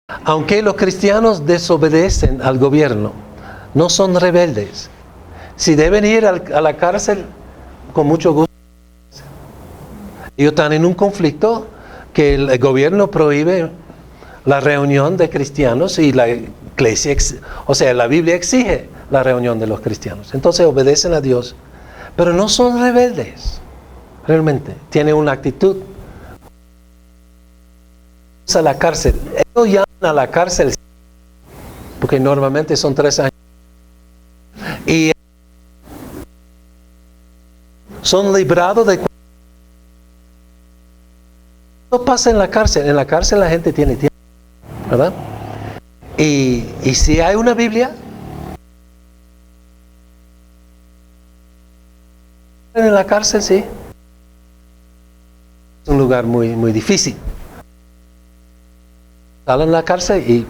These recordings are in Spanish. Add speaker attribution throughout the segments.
Speaker 1: Aunque los cristianos desobedecen al gobierno, no son rebeldes. Si deben ir a la cárcel, con mucho gusto. Ellos están en un conflicto que el gobierno prohíbe la reunión de cristianos y la iglesia, la Biblia exige la reunión de los cristianos. Entonces obedecen a Dios, pero no son rebeldes. Realmente, tienen una actitud. A la cárcel. Ellos llaman a la cárcel porque normalmente son 3 años. Y son librados de... No pasa en la cárcel. En la cárcel la gente tiene tiempo, ¿verdad? Y si hay una Biblia, en la cárcel sí. Es un lugar muy, muy difícil. Salen a la cárcel y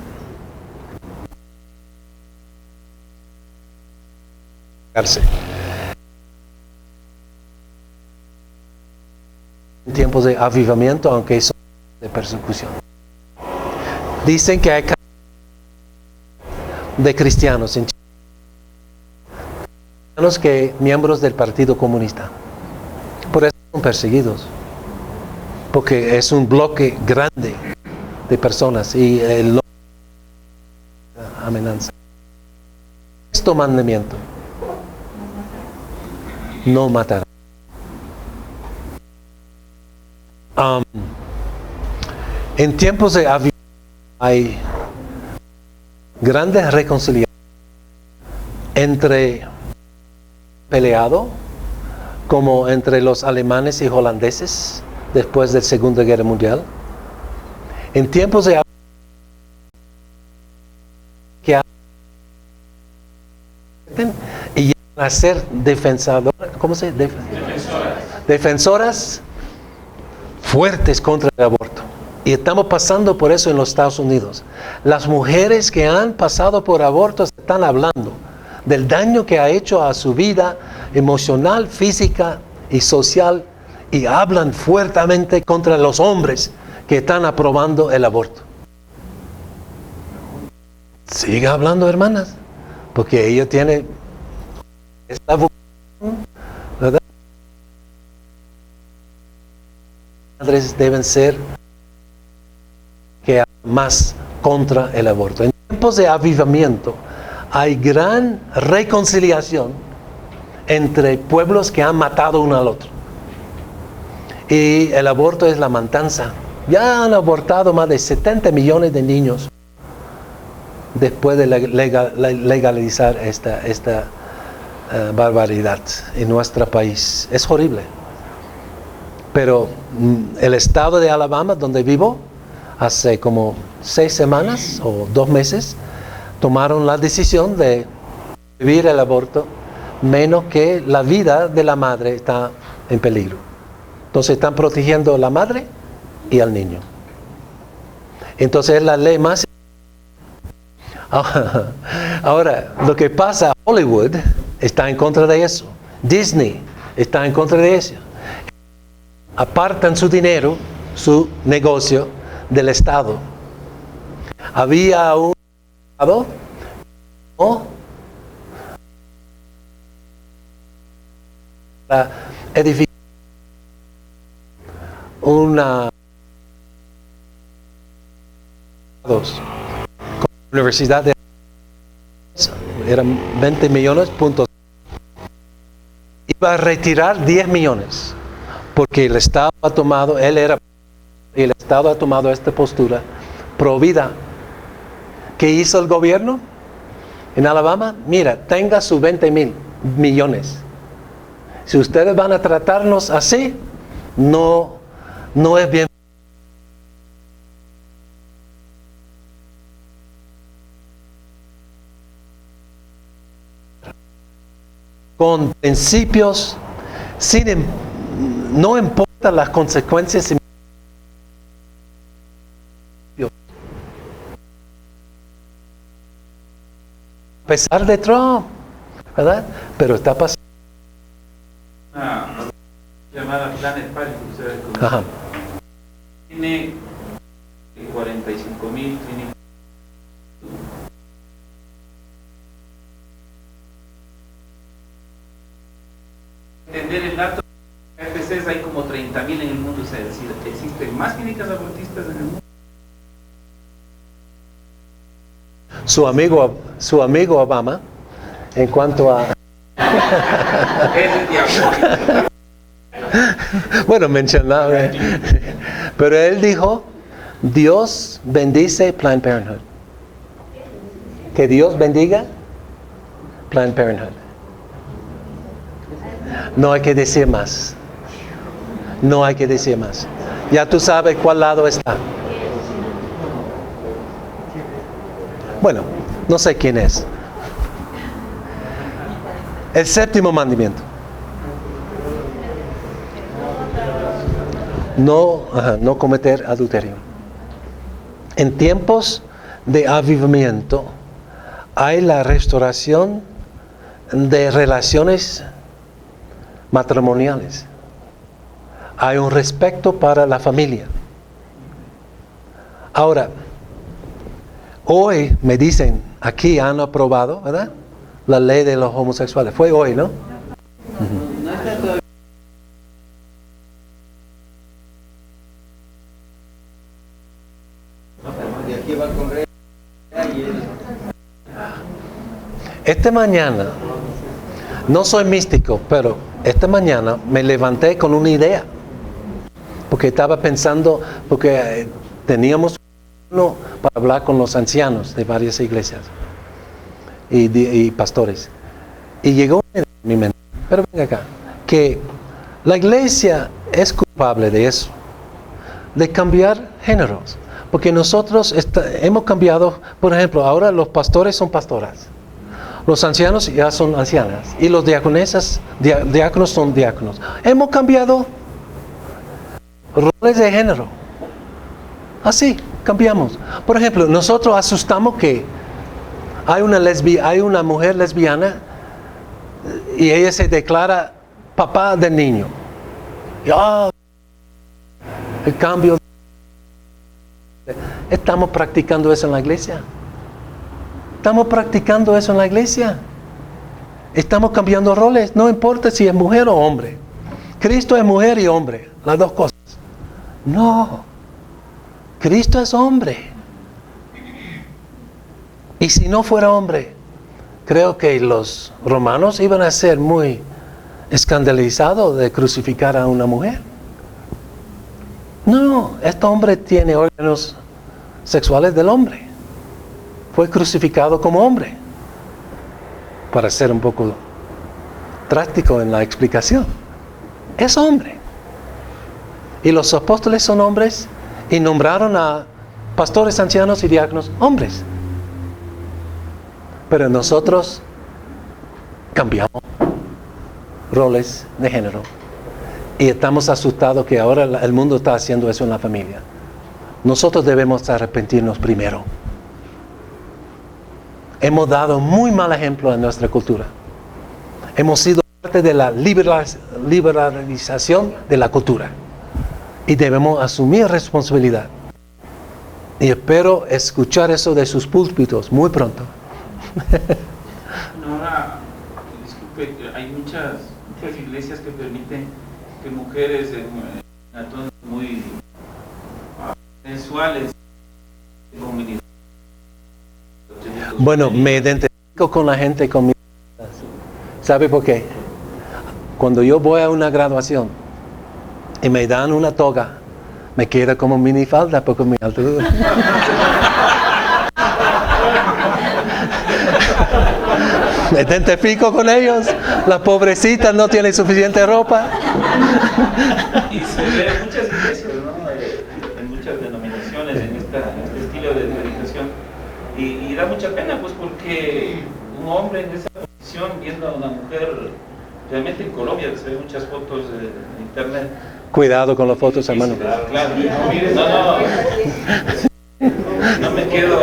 Speaker 1: en tiempos de avivamiento, aunque son de persecución. Dicen que hay de cristianos en Chile, que miembros del Partido Comunista. Por eso son perseguidos, porque es un bloque grande de personas y amenaza. Sexto mandamiento: no matarás. En tiempos de avivamiento hay grandes reconciliaciones entre peleado, como entre los alemanes y holandeses después de la Segunda Guerra Mundial. En tiempos de que y llegan a ser defensoras fuertes contra el aborto. Y estamos pasando por eso en los Estados Unidos. Las mujeres que han pasado por abortos están hablando del daño que ha hecho a su vida emocional, física y social, y hablan fuertemente contra los hombres que están aprobando el aborto. Siga hablando, hermanas, porque ellos tienen esta vocación, ¿verdad? Madres deben ser que más contra el aborto. En tiempos de avivamiento hay gran reconciliación entre pueblos que han matado uno al otro. Y el aborto es la matanza. Ya han abortado más de 70 millones de niños después de legalizar esta barbaridad en nuestro país. Es horrible. Pero el estado de Alabama, donde vivo, hace como 6 semanas o 2 meses, tomaron la decisión de prohibir el aborto, menos que la vida de la madre está en peligro. Entonces están protegiendo a la madre y al niño. Entonces es la ley más... Ahora, lo que pasa, Hollywood está en contra de eso. Disney está en contra de eso. Apartan su dinero, su negocio, del Estado. Había un Estado para edificar una universidad de eran 20 millones puntos. Iba a retirar 10 millones porque el Estado ha tomado, el Estado ha tomado esta postura pro vida. ¿Qué hizo el gobierno en Alabama? Mira, tenga sus 20 millones. Si ustedes van a tratarnos así, no es bien. Con principios, no importa las consecuencias. A pesar de Trump, ¿verdad? Pero está pasando.
Speaker 2: Una llamada Planet Parenthood, ustedes
Speaker 1: Ajá.
Speaker 2: tiene 45.000 clínicas como 30,000 en el mundo, o sea, es decir, existen más clínicas abortistas en el mundo.
Speaker 1: Su amigo Obama, en cuanto a... Bueno, mencionaba, pero él dijo, Dios bendice Planned Parenthood. Que Dios bendiga Planned Parenthood. No hay que decir más. No hay que decir más. Ya tú sabes cuál lado está. Bueno, no sé quién es. El séptimo mandamiento. No cometer adulterio. En tiempos de avivamiento hay la restauración de relaciones matrimoniales. Hay un respeto para la familia. Ahora, hoy me dicen, aquí han aprobado, ¿verdad?, la ley de los homosexuales. Fue hoy, ¿no? Esta mañana, no soy místico, pero esta mañana me levanté con una idea. Porque estaba pensando, porque teníamos uno para hablar con los ancianos de varias iglesias y pastores. Y llegó a mi mente, pero venga acá, que la iglesia es culpable de eso, de cambiar géneros. Porque nosotros hemos cambiado, por ejemplo, ahora los pastores son pastoras. Los ancianos ya son ancianas. Y los diáconos son diáconos. Hemos cambiado roles de género. Así, cambiamos. Por ejemplo, nosotros asustamos que hay una mujer lesbiana y ella se declara papá del niño. Y, el cambio. ¿Estamos practicando eso en la iglesia? ¿Estamos practicando eso en la iglesia? ¿Estamos cambiando roles? No importa si es mujer o hombre. Cristo es mujer y hombre, las dos cosas. No, Cristo es hombre. Y si no fuera hombre, creo que los romanos iban a ser muy escandalizados de crucificar a una mujer. No, este hombre tiene órganos sexuales del hombre. Fue crucificado como hombre. Para ser un poco drástico en la explicación. Es hombre. Y los apóstoles son hombres y nombraron a pastores, ancianos y diáconos hombres. Pero nosotros cambiamos roles de género. Y estamos asustados que ahora el mundo está haciendo eso en la familia. Nosotros debemos arrepentirnos primero. Hemos dado muy mal ejemplo en nuestra cultura. Hemos sido parte de la liberalización de la cultura. Y debemos asumir responsabilidad. Y espero escuchar eso de sus púlpitos muy pronto.
Speaker 2: Ahora, disculpe, hay muchas iglesias que permiten que mujeres en atones muy sensuales comunidad.
Speaker 1: Bueno, me identifico con la gente con mi... ¿Sabe por qué? Cuando yo voy a una graduación y me dan una toga, me queda como minifalda porque mi altura. Me identifico con ellos. Las pobrecitas no tienen suficiente ropa.
Speaker 2: Y se ve en muchas iglesias, ¿no? En muchas denominaciones, en este estilo de predicación. Y da mucha pena, pues, porque un hombre en esa posición, viendo a una mujer, realmente en Colombia, se ven muchas fotos en internet.
Speaker 1: Cuidado con las fotos, hermano.
Speaker 2: Claro, no me quedo.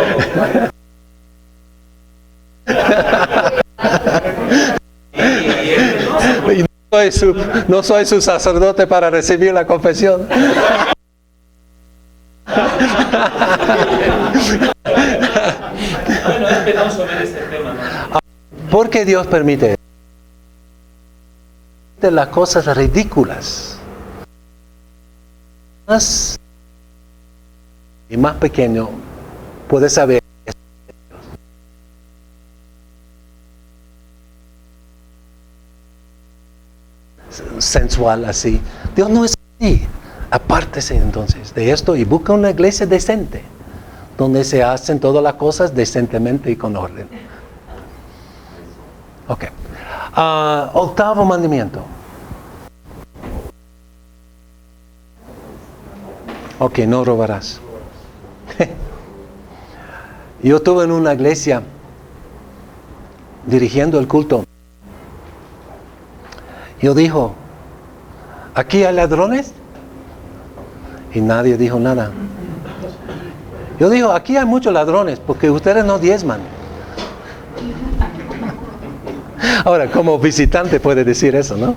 Speaker 1: No soy su sacerdote para recibir la confesión.
Speaker 2: No es penoso ver este tema, ¿no?
Speaker 1: ¿Por qué Dios permite las cosas ridículas más y más pequeño puede saber sensual así. Dios no es así. Apártese entonces de esto y busca una iglesia decente, donde se hacen todas las cosas decentemente y con orden. Ok. Octavo mandamiento. Ok, no robarás. Yo estuve en una iglesia dirigiendo el culto. Yo dijo, ¿aquí hay ladrones? Y nadie dijo nada. Yo digo, aquí hay muchos ladrones porque ustedes no diezman. Ahora, como visitante puede decir eso, ¿no?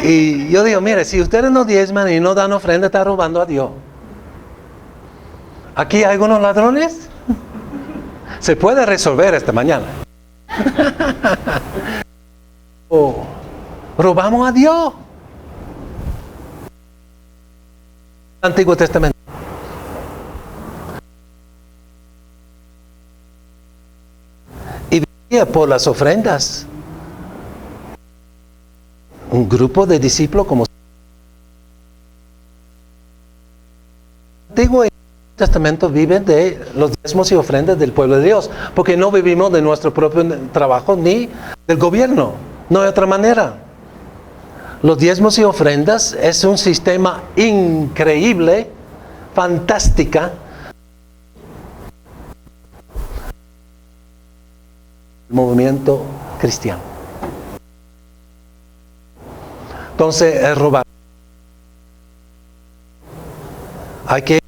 Speaker 1: Y yo digo, mire, si ustedes no diezman y no dan ofrenda, está robando a Dios. ¿Aquí hay algunos ladrones? Se puede resolver esta mañana. Oh, robamos a Dios. Antiguo Testamento. Y vivía por las ofrendas. Un grupo de discípulos como Antiguo Testamento vive de los diezmos y ofrendas del pueblo de Dios, porque no vivimos de nuestro propio trabajo ni del gobierno. No hay otra manera. Los diezmos y ofrendas es un sistema increíble, fantástica. El movimiento cristiano. Entonces, es robar. Hay que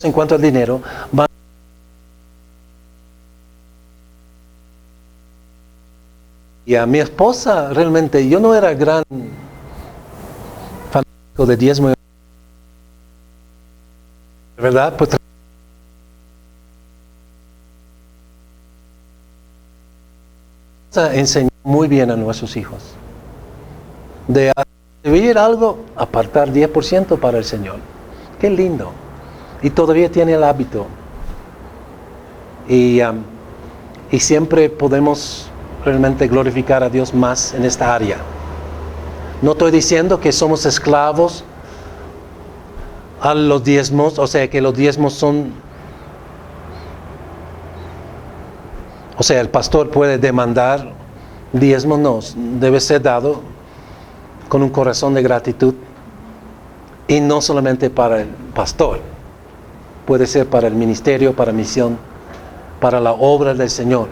Speaker 1: en cuanto al dinero, y a mi esposa realmente, yo no era gran fanático de diezmo, ¿verdad? Pues enseñó muy bien a nuestros hijos de recibir algo, apartar 10% para el Señor. Qué lindo. Y todavía tiene el hábito. Y siempre podemos realmente glorificar a Dios más en esta área. No estoy diciendo que somos esclavos a los diezmos, o sea que los diezmos son, o sea, el pastor puede demandar diezmos, no, debe ser dado con un corazón de gratitud, y no solamente para el pastor, puede ser para el ministerio, para misión, para la obra del Señor.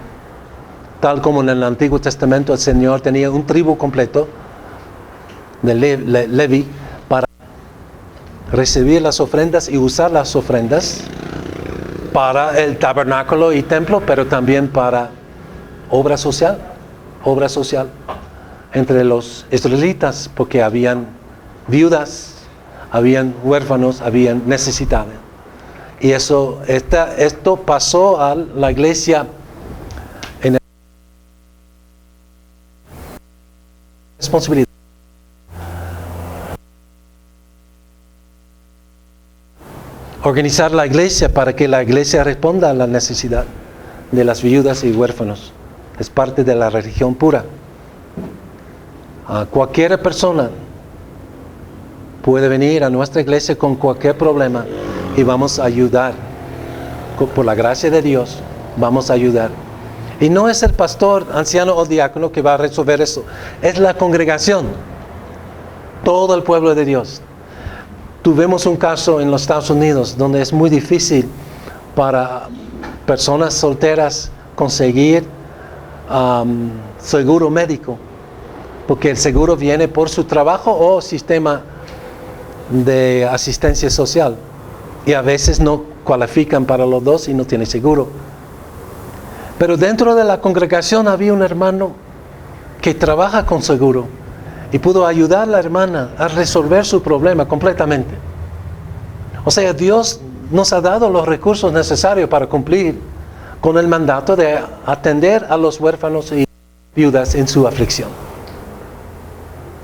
Speaker 1: Tal como en el Antiguo Testamento el Señor tenía un tribu completo de Levi para recibir las ofrendas y usar las ofrendas para el tabernáculo y templo, pero también para obra social entre los israelitas, porque habían viudas, habían huérfanos, habían necesitados. Y esto pasó a la iglesia en responsabilidad. Organizar la iglesia para que la iglesia responda a la necesidad de las viudas y huérfanos. Es parte de la religión pura. Cualquier persona puede venir a nuestra iglesia con cualquier problema y vamos a ayudar. Por la gracia de Dios, vamos a ayudar. Y no es el pastor, anciano o diácono que va a resolver eso. Es la congregación. Todo el pueblo de Dios. Tuvimos un caso en los Estados Unidos donde es muy difícil para personas solteras conseguir seguro médico, porque el seguro viene por su trabajo o sistema de asistencia social, y a veces no cualifican para los dos y no tienen seguro. Pero dentro de la congregación había un hermano que trabaja con seguro y pudo ayudar a la hermana a resolver su problema completamente. O sea, Dios nos ha dado los recursos necesarios para cumplir con el mandato de atender a los huérfanos y viudas en su aflicción.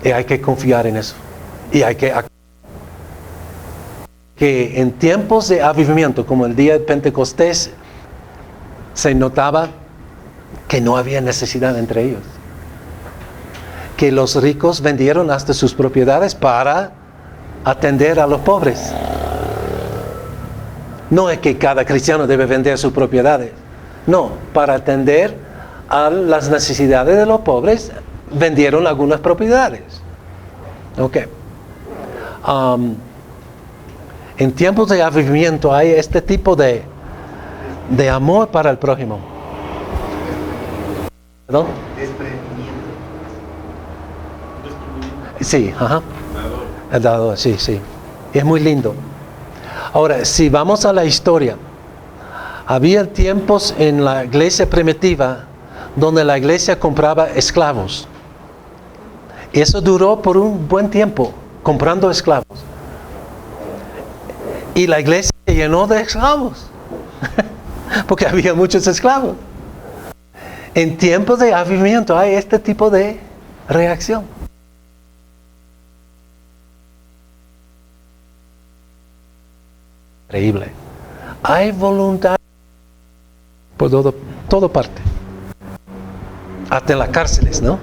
Speaker 1: Y hay que confiar en eso. Y hay que en tiempos de avivamiento, como el día de Pentecostés, se notaba que no había necesidad entre ellos. Que los ricos vendieron hasta sus propiedades para atender a los pobres. No es que cada cristiano debe vender sus propiedades. No, para atender a las necesidades de los pobres, vendieron algunas propiedades. Ok. En tiempos de avivamiento hay este tipo de amor para el prójimo. ¿Perdón? Sí, ajá. El dador, sí, sí. Es muy lindo. Ahora, si vamos a la historia, había tiempos en la iglesia primitiva donde la iglesia compraba esclavos. Eso duró por un buen tiempo, comprando esclavos. Y la iglesia se llenó de esclavos, porque había muchos esclavos. En tiempos de avivamiento hay este tipo de reacción. Increíble. Hay voluntad por todo parte. Hasta en las cárceles, ¿no?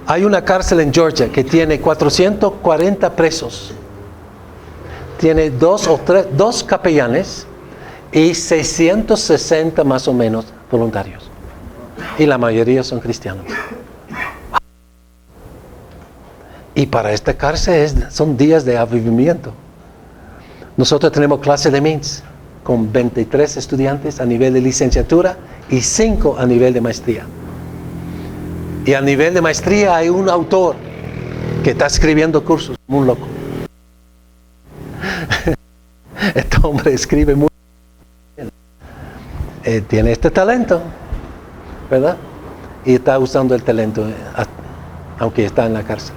Speaker 1: Hay una cárcel en Georgia que tiene 440 presos. Tiene dos capellanes y 660 más o menos voluntarios. Y la mayoría son cristianos. Y para esta cárcel son días de avivamiento. Nosotros tenemos clase de MINS con 23 estudiantes a nivel de licenciatura y 5 a nivel de maestría. Y a nivel de maestría hay un autor que está escribiendo cursos como un loco. Este hombre escribe muy bien. Tiene este talento, ¿verdad? Y está usando el talento, aunque está en la cárcel.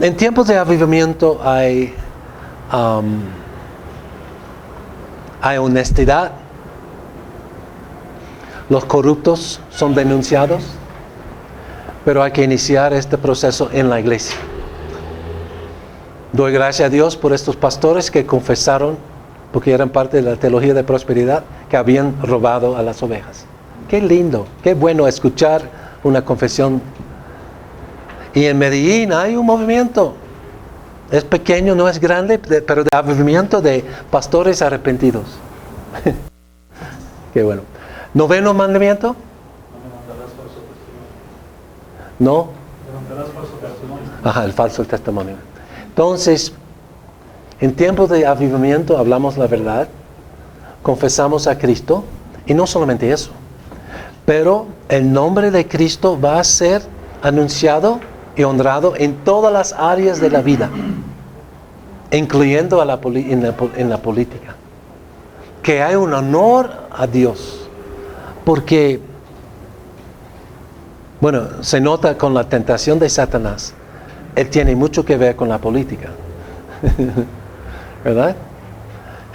Speaker 1: En tiempos de avivamiento hay honestidad. Los corruptos son denunciados, pero hay que iniciar este proceso en la iglesia. Doy gracias a Dios por estos pastores que confesaron, porque eran parte de la teología de prosperidad, que habían robado a las ovejas. Qué lindo, qué bueno escuchar una confesión. Y en Medellín hay un movimiento. Es pequeño, no es grande, pero de avivamiento de pastores arrepentidos. Qué bueno. ¿Noveno mandamiento? No. Ajá, el falso testimonio. Entonces, en tiempos de avivamiento hablamos la verdad, confesamos a Cristo, y no solamente eso, pero el nombre de Cristo va a ser anunciado y honrado en todas las áreas de la vida, incluyendo en la política. Que hay un honor a Dios, porque, bueno, se nota con la tentación de Satanás. Él tiene mucho que ver con la política, ¿verdad?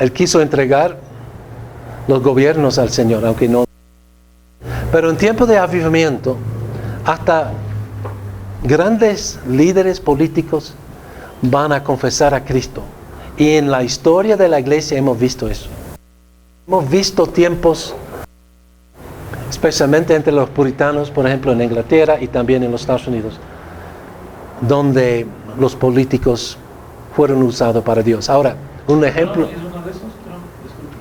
Speaker 1: Él quiso entregar los gobiernos al Señor, aunque no. Pero en tiempo de avivamiento, hasta grandes líderes políticos van a confesar a Cristo. Y en la historia de la iglesia hemos visto eso. Hemos visto tiempos, especialmente entre los puritanos, por ejemplo, en Inglaterra y también en los Estados Unidos, donde los políticos fueron usados para Dios. Ahora, un ejemplo.
Speaker 2: ¿Es uno de esos, Trump? Disculpe.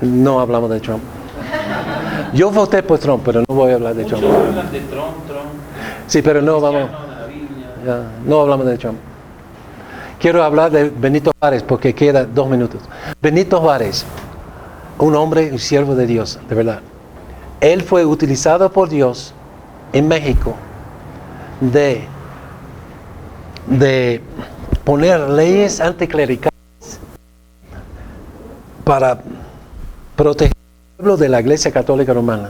Speaker 1: No hablamos de Trump. Yo voté por Trump, pero no voy a hablar de Trump.
Speaker 2: Muchos hablan de Trump.
Speaker 1: Sí, pero no vamos. No hablamos de Trump. Quiero hablar de Benito Juárez porque queda 2 minutos. Benito Juárez, un hombre, un siervo de Dios, de verdad. Él fue utilizado por Dios en México de poner leyes anticlericales para proteger al pueblo de la Iglesia Católica Romana.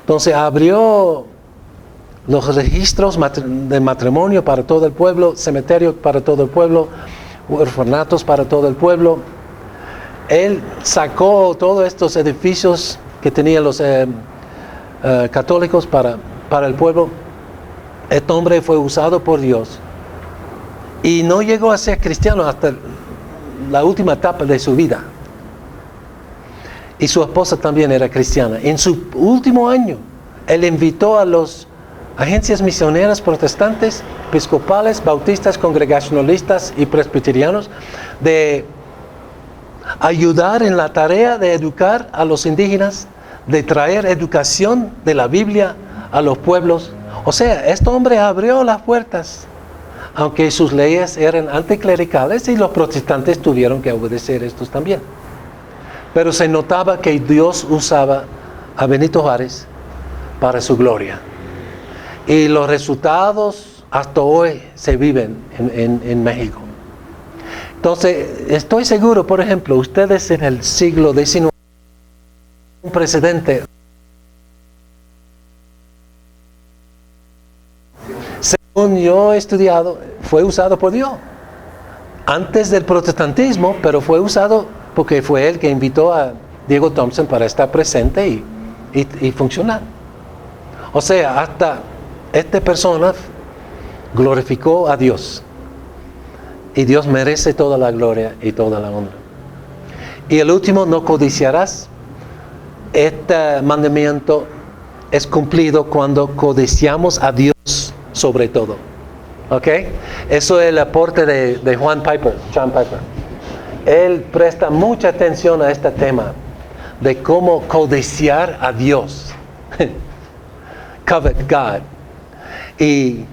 Speaker 1: Entonces abrió los registros de matrimonio para todo el pueblo, cementerio para todo el pueblo, orfanatos para todo el pueblo. Él sacó todos estos edificios que tenían los católicos para el pueblo. Este hombre fue usado por Dios y no llegó a ser cristiano hasta la última etapa de su vida. Y su esposa también era cristiana. En su último año, él invitó a las agencias misioneras protestantes, episcopales, bautistas, congregacionalistas y presbiterianos de ayudar en la tarea de educar a los indígenas, de traer educación de la Biblia a los pueblos. O sea, este hombre abrió las puertas, aunque sus leyes eran anticlericales y los protestantes tuvieron que obedecer estos también. Pero se notaba que Dios usaba a Benito Juárez para su gloria. Y los resultados hasta hoy se viven en México. Entonces, estoy seguro, por ejemplo, ustedes en el siglo XIX, un presidente, según yo he estudiado, fue usado por Dios. Antes del protestantismo, pero fue usado porque fue él que invitó a Diego Thompson para estar presente y funcionar. O sea, hasta esta persona glorificó a Dios. Y Dios merece toda la gloria y toda la honra. Y el último, no codiciarás. Este mandamiento es cumplido cuando codiciamos a Dios sobre todo. ¿Ok? Eso es el aporte de John Piper. Él presta mucha atención a este tema de cómo codiciar a Dios. Covet God. Y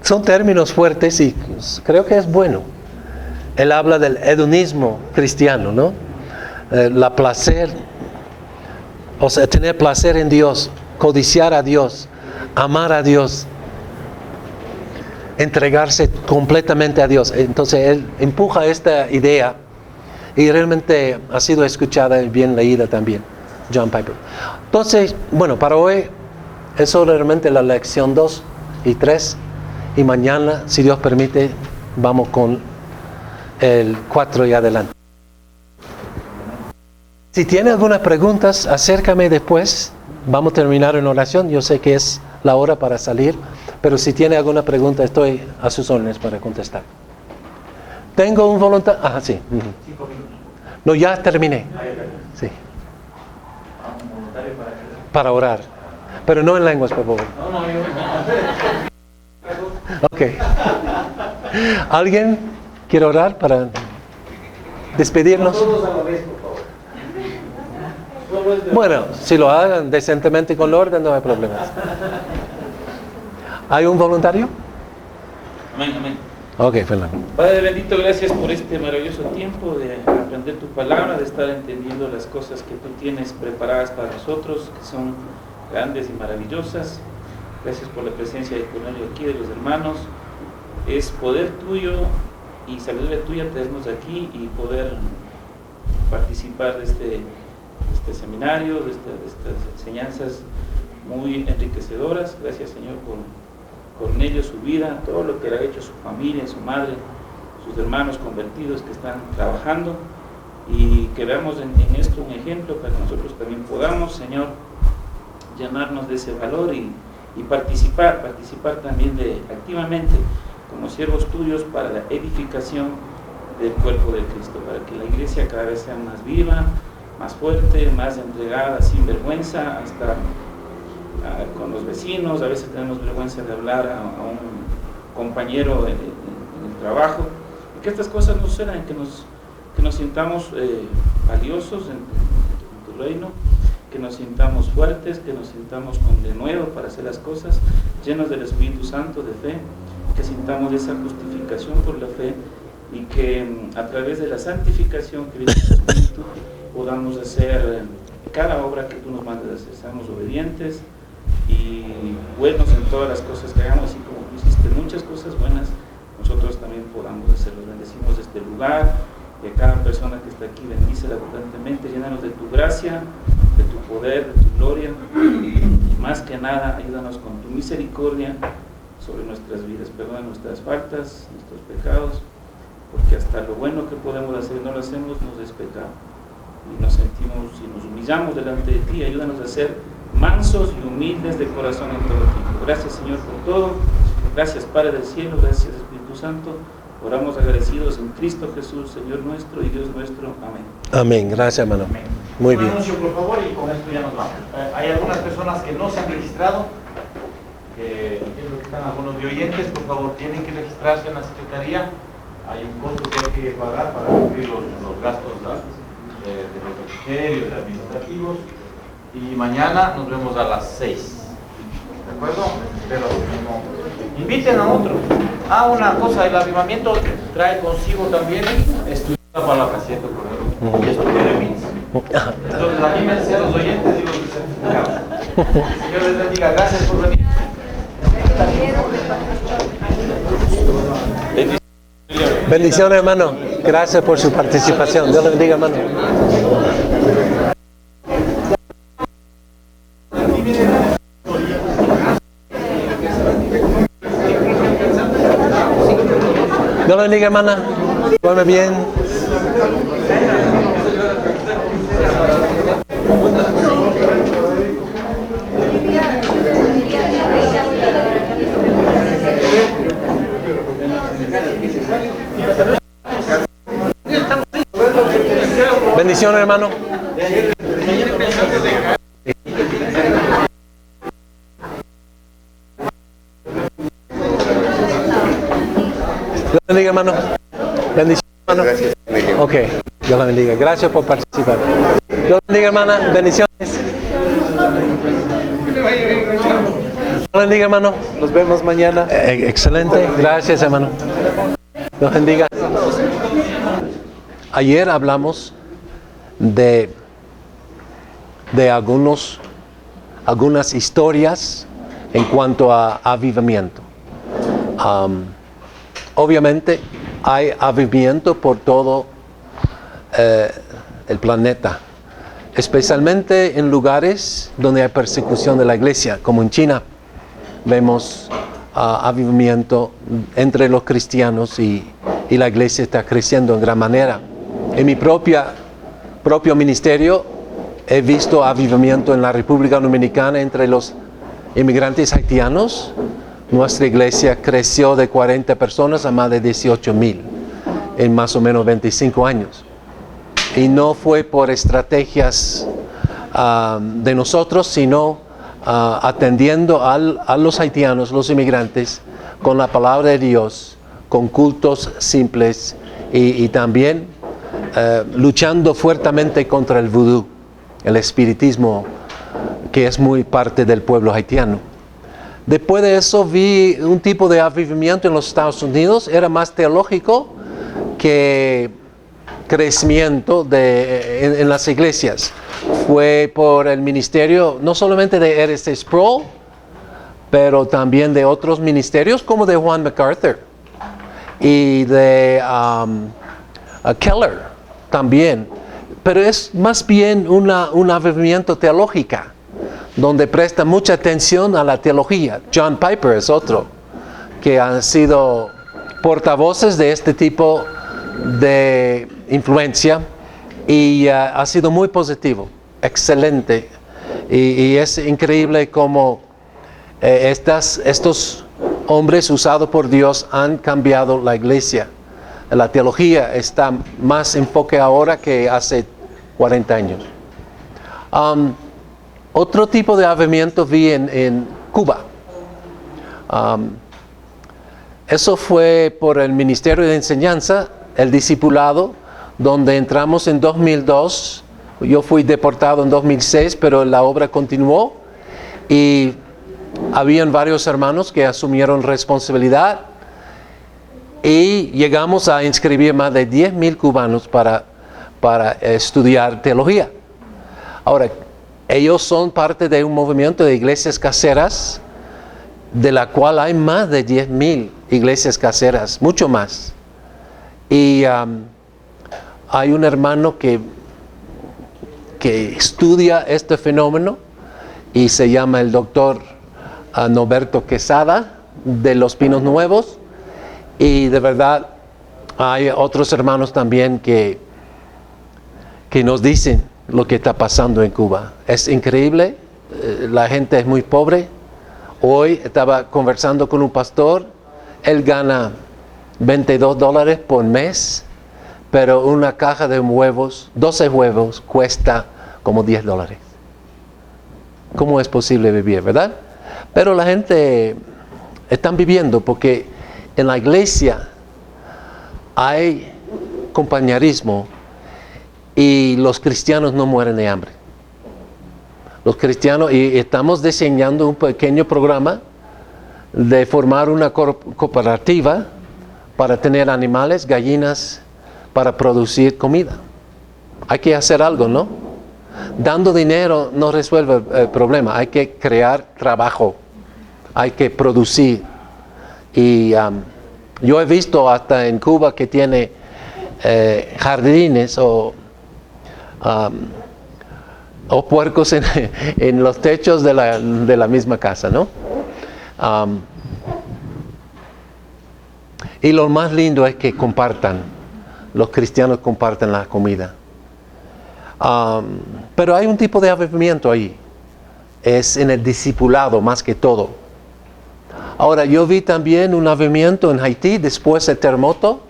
Speaker 1: son términos fuertes y creo que es bueno. Él habla del hedonismo cristiano, ¿no? La placer, o sea, tener placer en Dios, codiciar a Dios, amar a Dios, entregarse completamente a Dios. Entonces él empuja esta idea y realmente ha sido escuchada y bien leída también, John Piper. Entonces, bueno, para hoy eso realmente la lección 2 y 3 y mañana, si Dios permite, vamos con el 4 y adelante. Si tiene algunas preguntas, acércame después. Vamos a terminar en oración. Yo sé que es la hora para salir, pero si tiene alguna pregunta, estoy a sus órdenes para contestar. Tengo un voluntario. Ah, sí. No, ya terminé. Sí. Para orar. Pero no en lenguas, por favor. Ok. ¿Alguien quiere orar para despedirnos? Bueno, si lo hagan decentemente con orden, no hay problemas. ¿Hay un voluntario?
Speaker 2: Amén, amén.
Speaker 1: Ok, Fernando.
Speaker 2: Padre bendito, gracias por este maravilloso tiempo de aprender tu palabra, de estar entendiendo las cosas que tú tienes preparadas para nosotros, que son grandes y maravillosas. Gracias por la presencia de Cornelio aquí, de los hermanos. Es poder tuyo y sabiduría tuya traernos aquí y poder participar de este seminario, de estas enseñanzas muy enriquecedoras. Gracias, Señor, por Cornelio, su vida, todo lo que le ha hecho su familia, su madre, sus hermanos convertidos que están trabajando, y que veamos en esto un ejemplo para que nosotros también podamos, Señor, llenarnos de ese valor y participar también activamente como siervos tuyos para la edificación del cuerpo de Cristo, para que la iglesia cada vez sea más viva, más fuerte, más entregada, sin vergüenza, hasta con los vecinos. A veces tenemos vergüenza de hablar a un compañero en el trabajo, y que estas cosas no sucedan, que nos sintamos valiosos en tu reino, que nos sintamos fuertes, que nos sintamos con denuedo para hacer las cosas, llenos del Espíritu Santo de fe, que sintamos esa justificación por la fe, y que a través de la santificación que viene del Espíritu podamos hacer cada obra que tú nos mandes a hacer. Seamos obedientes y buenos en todas las cosas que hagamos, así como tú hiciste muchas cosas buenas, nosotros también podamos hacerlo. Bendecimos este lugar y a cada persona que está aquí, bendícela abundantemente, llénanos de tu gracia, de tu poder, de tu gloria, y más que nada, ayúdanos con tu misericordia sobre nuestras vidas. Perdona nuestras faltas, nuestros pecados, porque hasta lo bueno que podemos hacer y no lo hacemos nos es pecado. Y nos sentimos y nos humillamos delante de ti. Ayúdanos a ser mansos y humildes de corazón en todo tiempo. Gracias, Señor, por todo. Gracias, Padre del cielo. Gracias, Espíritu Santo. Oramos agradecidos en Cristo Jesús, Señor nuestro y Dios nuestro. Amén.
Speaker 1: Amén. Gracias, hermano.
Speaker 3: Amén.
Speaker 1: Muy
Speaker 3: Un
Speaker 1: bien.
Speaker 3: anuncio, por favor, y con esto ya nos vamos. Hay algunas personas que no se han registrado. Entiendo que están algunos de oyentes. Por favor, tienen que registrarse en la Secretaría. Hay un costo que hay que pagar para cubrir los gastos de los refrigerios, de administrativos. Y mañana nos vemos a las 6. ¿De acuerdo? Pero no. Inviten a otros. Una cosa, el avivamiento trae consigo también estudiar la palabra, ¿cierto? Y estudiar el MITS. Entonces, anímense a los oyentes y los certificados. Señor les bendiga. Gracias por venir.
Speaker 1: Bendiciones, hermano. Gracias por su participación. Dios le bendiga, hermano. Dios le bendiga, hermana. Duerme bien. Bendiciones, hermano. Dios bendiga, hermano. Bendiciones, hermano.
Speaker 4: Gracias.
Speaker 1: Ok, Dios la bendiga. Gracias por participar. Dios bendiga, hermana. Bendiciones. Dios bendiga, hermano.
Speaker 4: Nos vemos mañana.
Speaker 1: Excelente. Gracias, hermano. Dios bendiga. Ayer hablamos de algunas historias en cuanto a avivamiento. Obviamente hay avivamiento por todo el planeta, especialmente en lugares donde hay persecución de la iglesia, como en China. Vemos avivamiento entre los cristianos y la iglesia está creciendo en gran manera. En mi propio ministerio he visto avivamiento en la República Dominicana entre los inmigrantes haitianos. Nuestra iglesia creció de 40 personas a más de 18,000 en más o menos 25 años. Y no fue por estrategias de nosotros, sino atendiendo a los haitianos, los inmigrantes, con la palabra de Dios, con cultos simples y también luchando fuertemente contra el vudú, el espiritismo, que es muy parte del pueblo haitiano. Después de eso vi un tipo de avivamiento en los Estados Unidos, era más teológico que crecimiento en las iglesias. Fue por el ministerio no solamente de R.C. Sproul, pero también de otros ministerios como de Juan MacArthur y de Keller también. Pero es más bien un avivamiento teológico, donde presta mucha atención a la teología. John Piper es otro, que han sido portavoces de este tipo de influencia y ha sido muy positivo, excelente. Y es increíble cómo estos hombres usados por Dios han cambiado la iglesia. La teología está más enfoque ahora que hace 40 años. Otro tipo de avivamiento vi en Cuba. Eso fue por el Ministerio de Enseñanza, el discipulado, donde entramos en 2002. Yo fui deportado en 2006, pero la obra continuó y habían varios hermanos que asumieron responsabilidad y llegamos a inscribir más de 10,000 cubanos para estudiar teología. Ahora, ellos son parte de un movimiento de iglesias caseras, de la cual hay más de 10,000 iglesias caseras, mucho más. Y hay un hermano que estudia este fenómeno y se llama el doctor Norberto Quesada de Los Pinos Nuevos, y de verdad Hay otros hermanos también que nos dicen lo que está pasando en Cuba. Es increíble, la gente es muy pobre. Hoy estaba conversando con un pastor, él gana $22 por mes, pero una caja de huevos, 12 huevos, cuesta como $10. ¿Cómo es posible vivir, verdad? Pero la gente están viviendo porque en la iglesia hay compañerismo y los cristianos no mueren de hambre. Los cristianos, y estamos diseñando un pequeño programa de formar una cooperativa para tener animales, gallinas, para producir comida. Hay que hacer algo, ¿no? Dando dinero no resuelve el problema, hay que crear trabajo, hay que producir. Y yo he visto hasta en Cuba que tiene jardines o puercos en los techos de la misma casa, ¿no? Y lo más lindo es que compartan, los cristianos comparten la comida. Pero hay un tipo de avivamiento ahí, es en el discipulado más que todo. Ahora, yo vi también un avivamiento en Haití después del terremoto.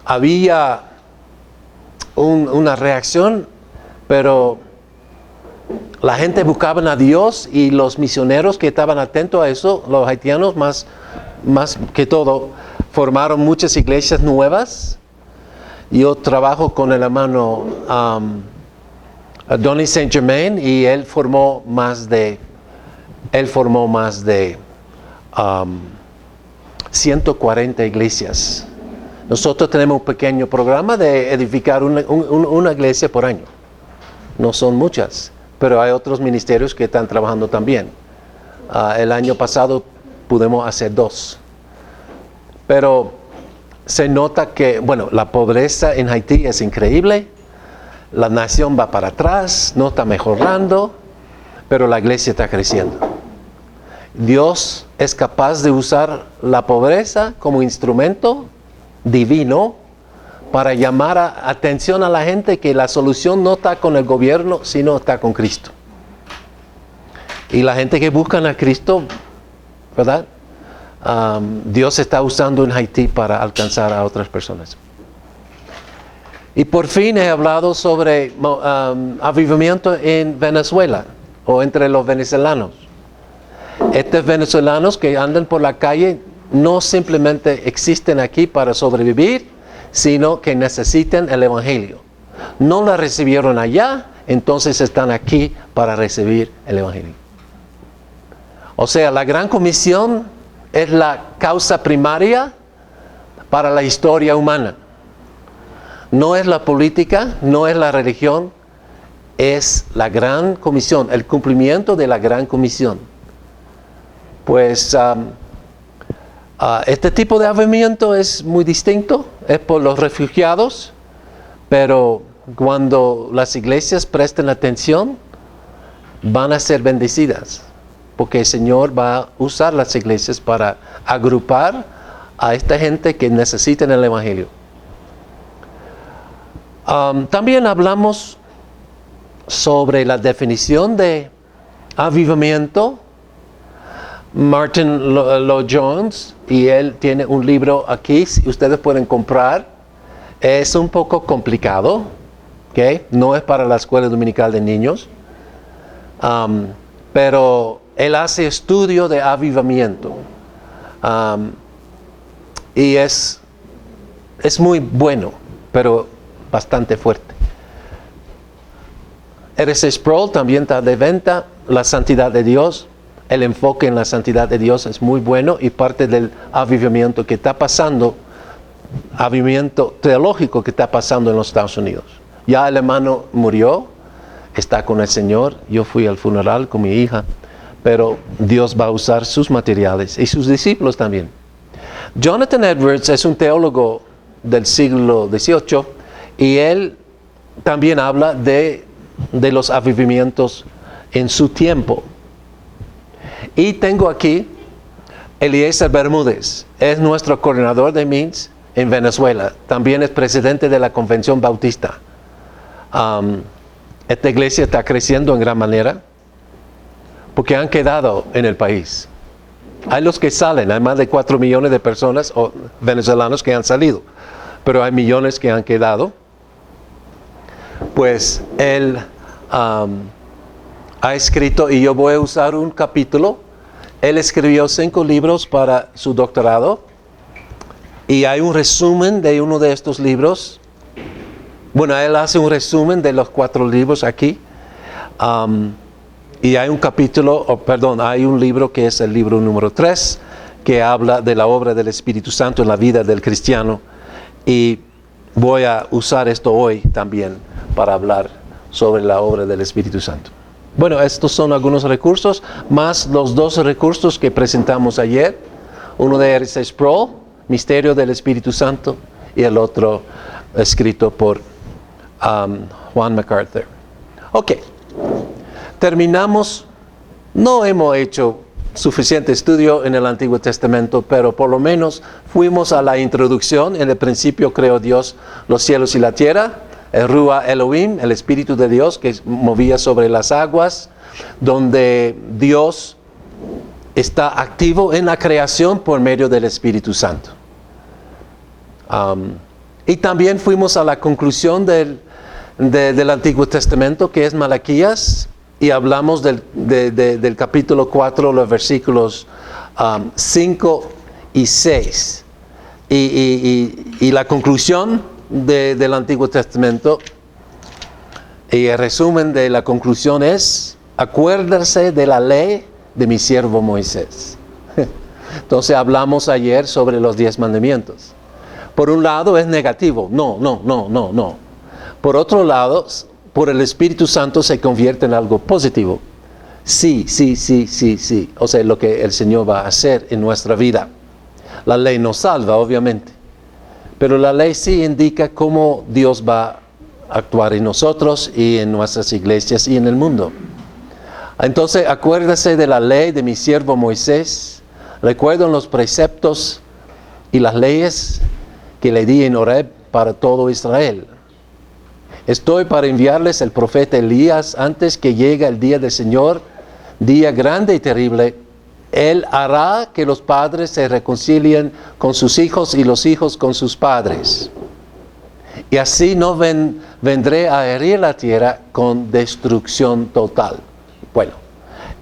Speaker 1: Había una reacción, pero la gente buscaba a Dios y los misioneros que estaban atentos a eso, los haitianos más que todo, formaron muchas iglesias nuevas. Yo trabajo con el hermano Donny Saint Germain y él formó más de 140 iglesias. Nosotros tenemos un pequeño programa de edificar una iglesia por año. No son muchas, pero hay otros ministerios que están trabajando también. El año pasado pudimos hacer 2. Pero se nota que, bueno, la pobreza en Haití es increíble. La nación va para atrás, no está mejorando, pero la iglesia está creciendo. Dios es capaz de usar la pobreza como instrumento divino para llamar atención a la gente que la solución no está con el gobierno, sino está con Cristo. Y la gente que buscan a Cristo, ¿verdad? Dios está usando en Haití para alcanzar a otras personas. Y por fin he hablado sobre avivamiento en Venezuela o entre los venezolanos. Estos venezolanos que andan por la calle no simplemente existen aquí para sobrevivir, sino que necesitan el Evangelio. No la recibieron allá, entonces están aquí para recibir el Evangelio. O sea, la Gran Comisión es la causa primaria para la historia humana. No es la política, no es la religión, es la Gran Comisión, el cumplimiento de la Gran Comisión. Pues este tipo de avivamiento es muy distinto, es por los refugiados, pero cuando las iglesias presten atención, van a ser bendecidas, porque el Señor va a usar las iglesias para agrupar a esta gente que necesita el Evangelio. También hablamos sobre la definición de avivamiento. Martin Lloyd-Jones, y él tiene un libro aquí, si ustedes pueden comprar. Es un poco complicado, ¿okay? No es para la escuela dominical de niños, pero él hace estudio de avivamiento, y es muy bueno, pero bastante fuerte. R.C. Sproul también está de venta, La Santidad de Dios. El enfoque en la santidad de Dios es muy bueno y parte del avivamiento que está pasando, avivamiento teológico que está pasando en los Estados Unidos. Ya el hermano murió, está con el Señor, yo fui al funeral con mi hija, pero Dios va a usar sus materiales y sus discípulos también. Jonathan Edwards es un teólogo del siglo XVIII y él también habla de los avivamientos en su tiempo. Y tengo aquí Eliezer Bermúdez es nuestro coordinador de MINS en Venezuela. También es presidente de la Convención Bautista. Esta iglesia está creciendo en gran manera porque han quedado en el país. Hay los que salen, hay más de 4 millones de personas venezolanos que han salido, pero hay millones que han quedado. Pues él ha escrito, y yo voy a usar un capítulo. Él escribió 5 libros para su doctorado, y hay un resumen de uno de estos libros. Bueno, él hace un resumen de los 4 libros aquí. Y hay un capítulo, hay un libro que es el libro número 3, que habla de la obra del Espíritu Santo en la vida del cristiano. Y voy a usar esto hoy también para hablar sobre la obra del Espíritu Santo. Bueno, estos son algunos recursos, más los 2 recursos que presentamos ayer. Uno de R.C. Sproul, Misterio del Espíritu Santo, y el otro escrito por Juan MacArthur. Ok, terminamos. No hemos hecho suficiente estudio en el Antiguo Testamento, pero por lo menos fuimos a la introducción. En el principio creó Dios los cielos y la tierra. El Ruach Elohim, el Espíritu de Dios que movía sobre las aguas, donde Dios está activo en la creación por medio del Espíritu Santo. Y también fuimos a la conclusión del Antiguo Testamento, que es Malaquías, y hablamos del capítulo 4, los versículos 5 y 6. Y la conclusión del Antiguo Testamento, y el resumen de la conclusión es: acuérdase de la ley de mi siervo Moisés. Entonces hablamos ayer sobre los 10 mandamientos. Por un lado es negativo, no. Por otro lado, por el Espíritu Santo se convierte en algo positivo. Sí. O sea, lo que el Señor va a hacer en nuestra vida. La ley nos salva, obviamente, pero la ley sí indica cómo Dios va a actuar en nosotros y en nuestras iglesias y en el mundo. Entonces, acuérdase de la ley de mi siervo Moisés. Recuerden los preceptos y las leyes que le di en Horeb para todo Israel. Estoy para enviarles el profeta Elías antes que llegue el día del Señor, día grande y terrible. Él hará que los padres se reconcilien con sus hijos y los hijos con sus padres. Y así no vendré a herir la tierra con destrucción total. Bueno,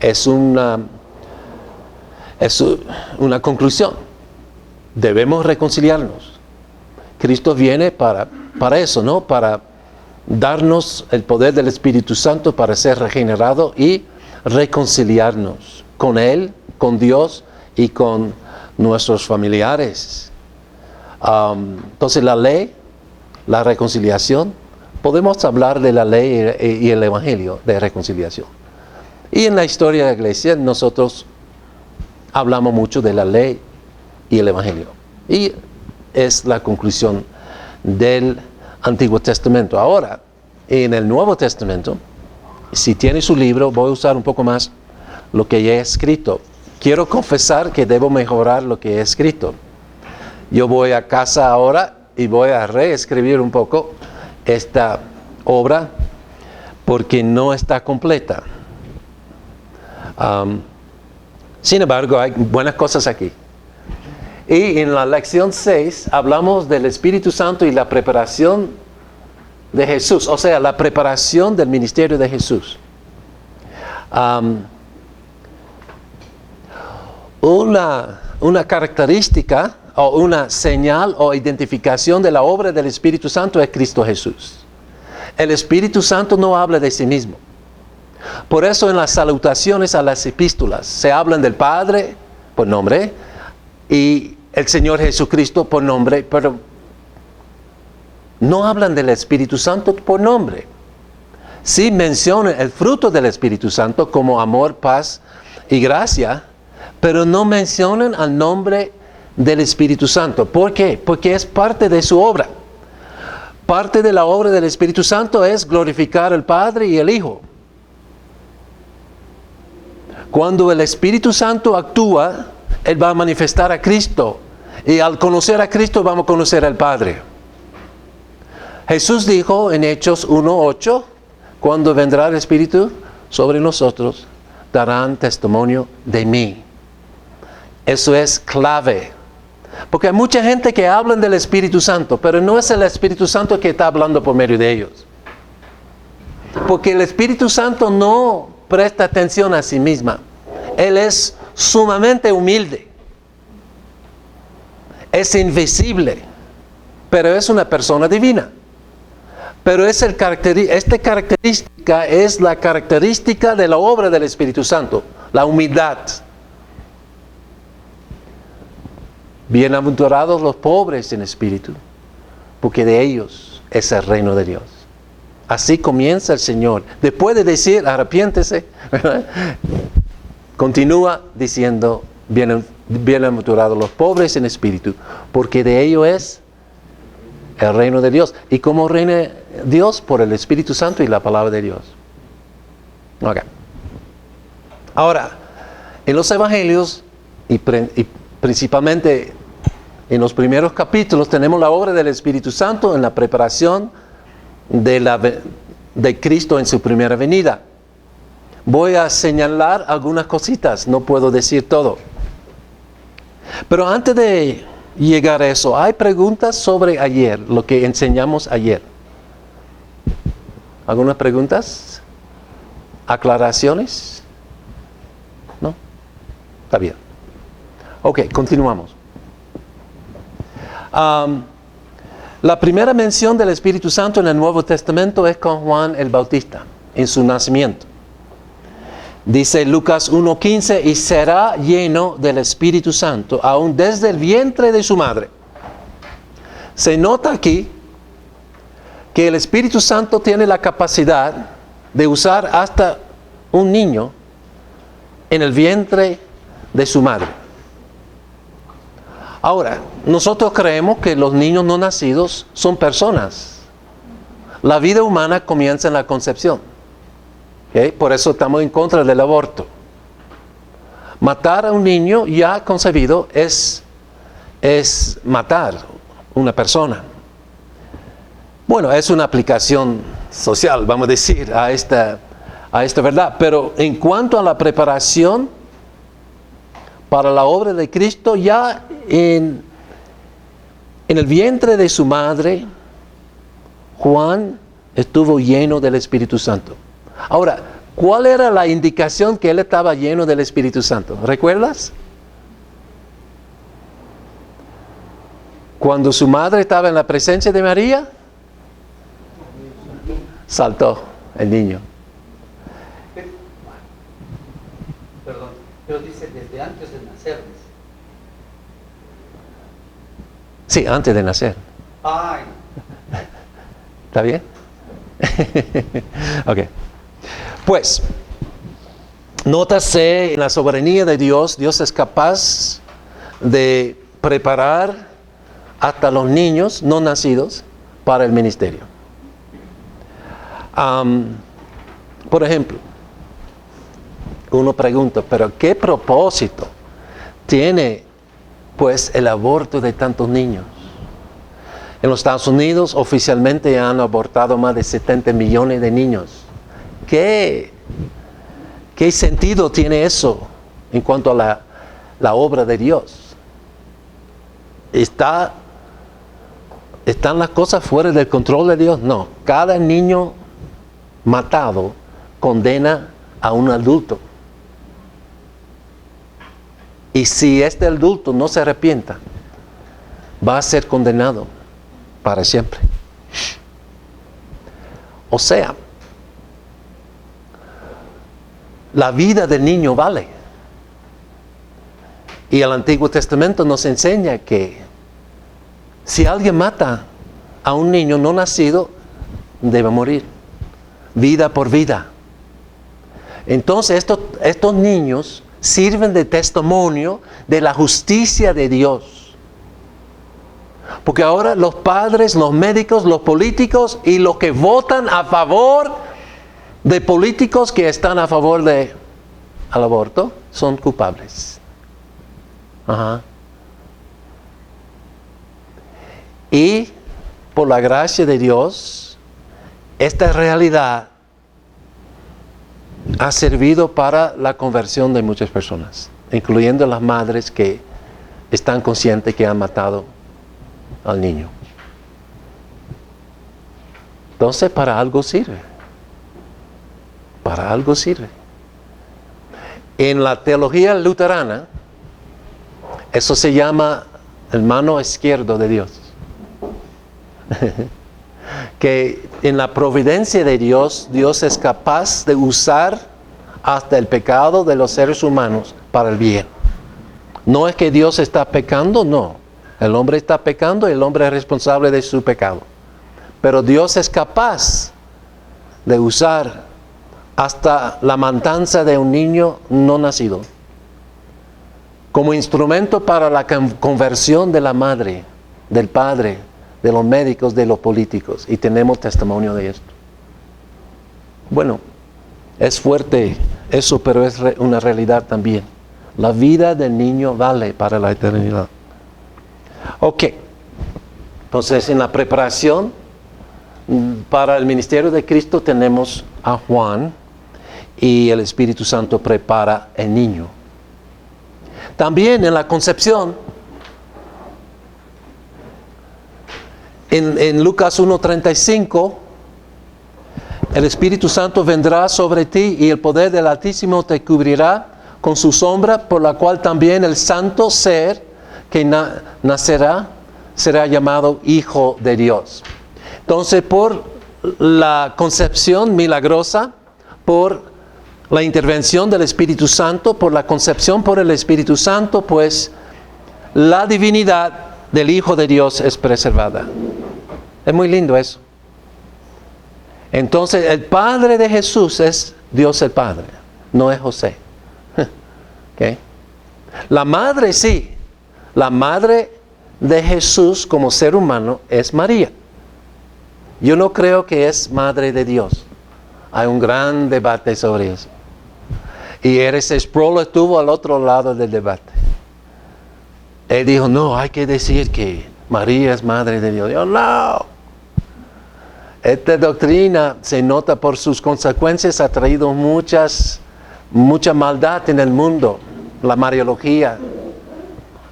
Speaker 1: es una conclusión. Debemos reconciliarnos. Cristo viene para eso, ¿no? Para darnos el poder del Espíritu Santo para ser regenerado y reconciliarnos con Él, con Dios y con nuestros familiares. Entonces la ley, la reconciliación, podemos hablar de la ley y el Evangelio de reconciliación. Y en la historia de la iglesia nosotros hablamos mucho de la ley y el Evangelio. Y es la conclusión del Antiguo Testamento. Ahora, en el Nuevo Testamento, si tiene su libro, voy a usar un poco más lo que ya he escrito. Quiero confesar que debo mejorar lo que he escrito. Yo voy a casa ahora y voy a reescribir un poco esta obra porque no está completa. Sin embargo, hay buenas cosas aquí. Y en la lección 6 hablamos del Espíritu Santo y la preparación de Jesús, o sea, la preparación del ministerio de Jesús. Una característica o una señal o identificación de la obra del Espíritu Santo es Cristo Jesús. El Espíritu Santo no habla de sí mismo. Por eso en las salutaciones a las epístolas se hablan del Padre por nombre y el Señor Jesucristo por nombre, pero no hablan del Espíritu Santo por nombre. Sí mencionan el fruto del Espíritu Santo como amor, paz y gracia, pero no mencionan al nombre del Espíritu Santo. ¿Por qué? Porque es parte de su obra. Parte de la obra del Espíritu Santo es glorificar al Padre y al Hijo. Cuando el Espíritu Santo actúa, Él va a manifestar a Cristo. Y al conocer a Cristo vamos a conocer al Padre. Jesús dijo en Hechos 1:8, cuando vendrá el Espíritu sobre nosotros, darán testimonio de mí. Eso es clave. Porque hay mucha gente que habla del Espíritu Santo, pero no es el Espíritu Santo que está hablando por medio de ellos. Porque el Espíritu Santo no presta atención a sí misma. Él es sumamente humilde. Es invisible, pero es una persona divina. Pero esta característica es la característica de la obra del Espíritu Santo, la humildad. Bienaventurados los pobres en espíritu, porque de ellos es el reino de Dios. Así comienza el Señor. Después de decir, arrepiéntese, ¿verdad? Continúa diciendo, bienaventurados los pobres en espíritu, porque de ellos es el reino de Dios. ¿Y cómo reina Dios? Por el Espíritu Santo y la palabra de Dios. Okay. Ahora, en los evangelios, y principalmente en los primeros capítulos, tenemos la obra del Espíritu Santo en la preparación de Cristo en su primera venida. Voy a señalar algunas cositas, no puedo decir todo. Pero antes de llegar a eso, hay preguntas sobre ayer, lo que enseñamos ayer. ¿Algunas preguntas? ¿Aclaraciones? ¿No? Está bien. Ok, continuamos. La primera mención del Espíritu Santo en el Nuevo Testamento es con Juan el Bautista, en su nacimiento. Dice Lucas 1:15, y será lleno del Espíritu Santo, aún desde el vientre de su madre. Se nota aquí que el Espíritu Santo tiene la capacidad de usar hasta un niño en el vientre de su madre. Ahora, nosotros creemos que los niños no nacidos son personas. La vida humana comienza en la concepción. ¿Okay? Por eso estamos en contra del aborto. Matar a un niño ya concebido es matar a una persona. Bueno, es una aplicación social, vamos a decir, a esta verdad. Pero en cuanto a la preparación para la obra de Cristo, ya en el vientre de su madre, Juan estuvo lleno del Espíritu Santo. Ahora, ¿cuál era la indicación que él estaba lleno del Espíritu Santo? ¿Recuerdas? Cuando su madre estaba en la presencia de María, saltó el niño.
Speaker 4: Perdón, pero dice desde antes de nacer.
Speaker 1: Sí, antes de nacer.
Speaker 4: Ay.
Speaker 1: ¿Está bien? Ok. Pues, nótase en la soberanía de Dios, Dios es capaz de preparar hasta los niños no nacidos para el ministerio. Por ejemplo, uno pregunta, ¿pero qué propósito tiene pues el aborto de tantos niños? En los Estados Unidos oficialmente han abortado más de 70 millones de niños. ¿Qué sentido tiene eso en cuanto a la obra de Dios? ¿Están las cosas fuera del control de Dios? No. Cada niño matado condena a un adulto. Y si este adulto no se arrepienta, va a ser condenado para siempre. O sea, la vida del niño vale. Y el Antiguo Testamento nos enseña que si alguien mata a un niño no nacido, debe morir. Vida por vida. Entonces estos niños sirven de testimonio de la justicia de Dios. Porque ahora los padres, los médicos, los políticos y los que votan a favor de políticos que están a favor del aborto son culpables. Ajá. Y por la gracia de Dios, esta realidad ha servido para la conversión de muchas personas, incluyendo las madres que están conscientes que han matado al niño. Entonces, para algo sirve. Para algo sirve. En la teología luterana, eso se llama el mano izquierdo de Dios. Que en la providencia de Dios, Dios es capaz de usar hasta el pecado de los seres humanos para el bien. No es que Dios está pecando, no. El hombre está pecando y el hombre es responsable de su pecado. Pero Dios es capaz de usar hasta la matanza de un niño no nacido como instrumento para la conversión de la madre, del padre, de los médicos, de los políticos. Y tenemos testimonio de esto. Bueno, es fuerte eso, pero es una realidad también. La vida del niño vale para la eternidad. Ok. Entonces, en la preparación para el ministerio de Cristo tenemos a Juan y el Espíritu Santo prepara el niño. También en la concepción, en Lucas 1:35, el Espíritu Santo vendrá sobre ti y el poder del Altísimo te cubrirá con su sombra, por la cual también el santo ser que nacerá será llamado Hijo de Dios. Entonces, por la concepción milagrosa, por la intervención del Espíritu Santo, por la concepción por el Espíritu Santo, pues la divinidad del Hijo de Dios es preservada. Es muy lindo eso. Entonces, el Padre de Jesús es Dios el Padre, no es José. ¿Okay? La madre sí. La madre de Jesús como ser humano es María. Yo no creo que es madre de Dios. Hay un gran debate sobre eso. Y R.C. Sproul estuvo al otro lado del debate. Él dijo, no, hay que decir que María es madre de Dios. Yo, no. Esta doctrina se nota por sus consecuencias, ha traído mucha maldad en el mundo. La mariología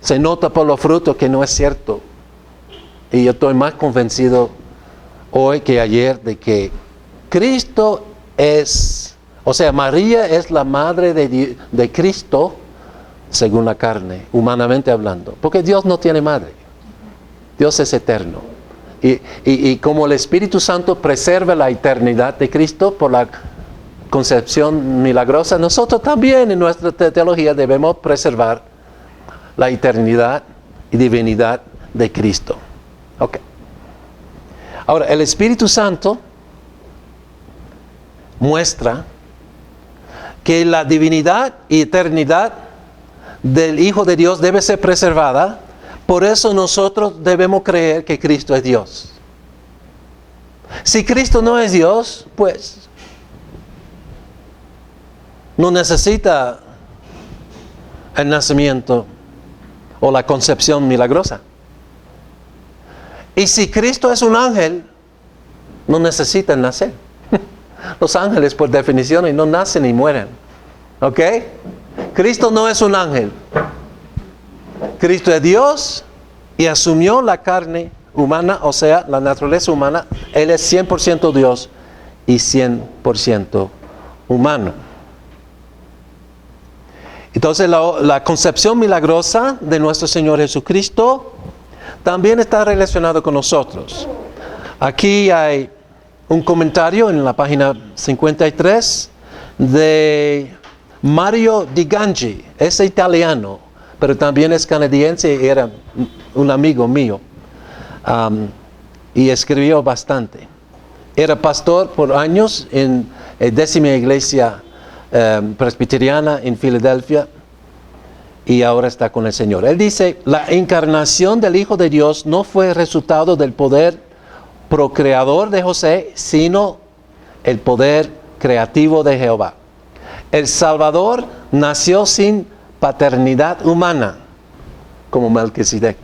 Speaker 1: se nota por los frutos que no es cierto. Y yo estoy más convencido hoy que ayer de que Cristo es, o sea, María es la madre de Cristo según la carne, humanamente hablando. Porque Dios no tiene madre. Dios es eterno. Y como el Espíritu Santo preserva la eternidad de Cristo por la concepción milagrosa, nosotros también en nuestra teología debemos preservar la eternidad y divinidad de Cristo. Ok. Ahora, el Espíritu Santo muestra que la divinidad y eternidad del Hijo de Dios debe ser preservada. Por eso nosotros debemos creer que Cristo es Dios. Si Cristo no es Dios, pues no necesita el nacimiento o la concepción milagrosa. Y si Cristo es un ángel, no necesita nacer. Los ángeles, por definición, no nacen ni mueren. ¿Ok? Cristo no es un ángel. Cristo es Dios y asumió la carne humana, o sea, la naturaleza humana. Él es 100% Dios y 100% humano. Entonces, la concepción milagrosa de nuestro Señor Jesucristo también está relacionado con nosotros. Aquí hay un comentario en la página 53 de Mario Di Gangi. Es italiano, pero también es canadiense y era un amigo mío. Y escribió bastante. Era pastor por años en la 10ª iglesia presbiteriana en Filadelfia y ahora está con el Señor. Él dice, la encarnación del Hijo de Dios no fue resultado del poder procreador de José, sino el poder creativo de Jehová. El Salvador nació sin paternidad humana, como Melquisedec.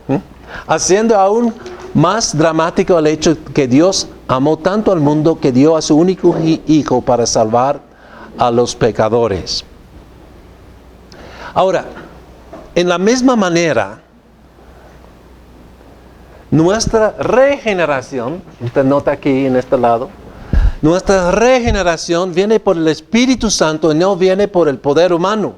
Speaker 1: Haciendo aún más dramático el hecho que Dios amó tanto al mundo que dio a su único hijo para salvar a los pecadores. Ahora, en la misma manera, nuestra regeneración, usted nota aquí en este lado, nuestra regeneración viene por el Espíritu Santo y no viene por el poder humano.